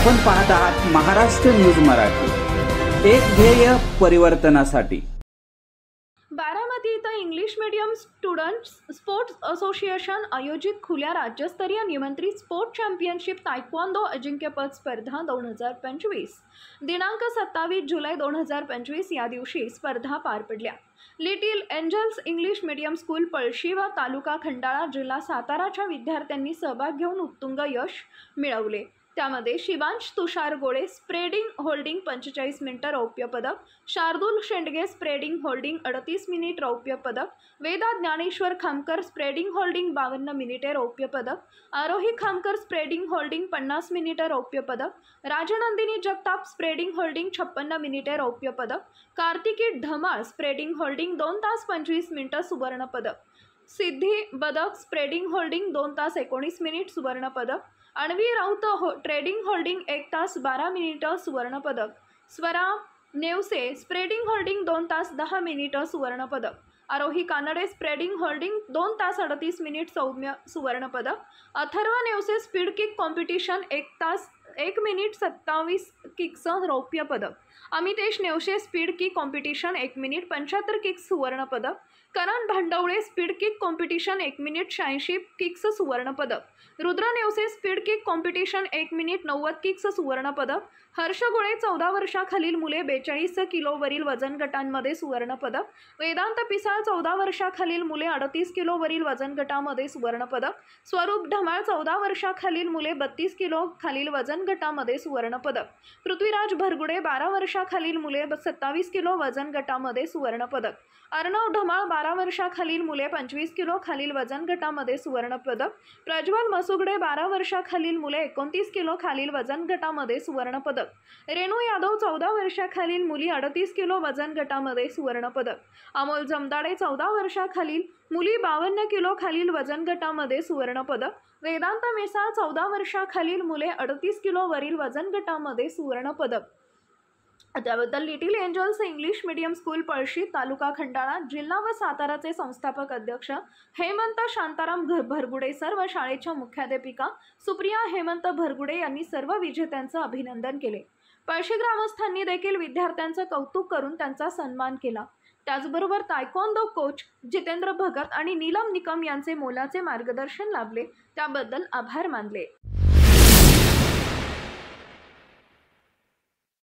आपण पाहत आहात महाराष्ट्र न्यूज मराठी, एक ध्येय परिवर्तनासाठी। बारामती इथं English medium students sports association आयोजित खुल्या राज्यस्तरीय निमंत्रित स्पोर्ट चॅम्पियनशिप तायक्वांदो अजिंक्यपद स्पर्धा 2025 दिनांक 27 जुलै 2025 या दिवशी स्पर्धा पार पडल्या। Little angels English medium school Palshi व तालुका खंडाळा जिल्हा साताराच्या विद्यार्थ्यांनी सहभाग घेऊन उत्तुंग यश मिळवले। त्यामध्ये शिवांश तुषार गोळे स्प्रेडिंग होल्डिंग 45 मिनिटे रौप्य पदक, Shardul Shendge spreading holding 38 minute रौप्य पदक, वेदा ज्ञानेश्वर खामकर स्प्रेडिंग होल्डिंग 52 मिनिटे रौप्य पदक, आरोही खामकर स्प्रेडिंग होल्डिंग 50 मिनिटे रौप्य पदक, राजनंदिनी जगताप स्प्रेडिंग होल्डिंग 56 मिनिटे रौप्य पदक, कार्तिकी ढमाळ स्प्रेडिंग होल्डिंग 2 तास 25 मिनिटे सुवर्ण पदक, सिद्धी बदक स्प्रेडिंग होल्डिंग 2 तास 19 मिनिट सुवर्ण पदक, अन्वी राऊत ट्रेडिंग होल्डिंग 1 तास 12 मिनिटे सुवर्ण पदक, स्वरा नेवसे स्प्रेडिंग होल्डिंग 2 तास 10 मिनिटे सुवर्ण पदक, आरोही कानडे स्प्रेडिंग होल्डिंग 2 तास 38 मिनिट सौम्य सुवर्ण पदक, Atharva Nevse speed kick competition 1 तास 1 मिनिट 27 किक्स रौप्य पदक, Amitesh Nevse speed kick competition 1 minute 75 kicks सुवर्ण पदक, Karan Bhandwale speed kick competition 1 minute 86 kicks सुवर्ण पदक, Rudra Nevse speed kick competition 1 minute 90 kicks सुवर्ण पदक, हर्ष गोळे 14 वर्षाखालील मुले 42 किलो वरील वजन गटांमध्ये सुवर्ण पदक, वेदांत पिसाळ 14 वर्षाखालील मुले 38 किलो वरील वजन गटामध्ये सुवर्ण पदक, स्वरूप ढमाळ 14 वर्षाखालील मुले 32 किलो खालील वजन गटामध्ये सुवर्ण पदक, पृथ्वीराज भरगुडे 12 वर्षाखालील मुले 27 किलो वजन गटामध्ये सुवर्ण पदक, अर्णव ढमाळ 12 वर्षाखालील मुले 25 किलो खालील वजन गटामध्ये सुवर्ण पदक, प्रज्वल मसुगडे 12 वर्षाखालील मुले 29 किलो खालील वजन गटामध्ये सुवर्ण पदक, रेणू यादव 14 वर्षाखालील मुली 38 किलो वजन गटामध्ये सुवर्ण पदक, अमोल जमदाडे 14 वर्षाखालील मुली 52 किलो खालील वजन गटामध्ये सुवर्ण पदक, वेदांत मिसाळ 14 वर्षाखालील मुले 38 किलो वरील वजन गटामध्ये सुवर्ण पदक। त्याबद्दल little angels English medium school Palshi taluka Khandala जिल्हा व साताराचे संस्थापक अध्यक्ष हेमंत शांताराम भरगुडे सर व शाळेच्या मुख्याध्यापिका सुप्रिया हेमंत भरगुडे यांनी सर्व विजेत्यांचे अभिनंदन केले। पळशी ग्रामस्थांनी देखील विद्यार्थ्यांचे कौतुक करून त्यांचा सन्मान केला। त्याचबरोबर तायक्वांदो कोच जितेंद्र भगत आणि नीलम निकम यांचे मोलाचे मार्गदर्शन लाभले, त्याबद्दल आभार मानले।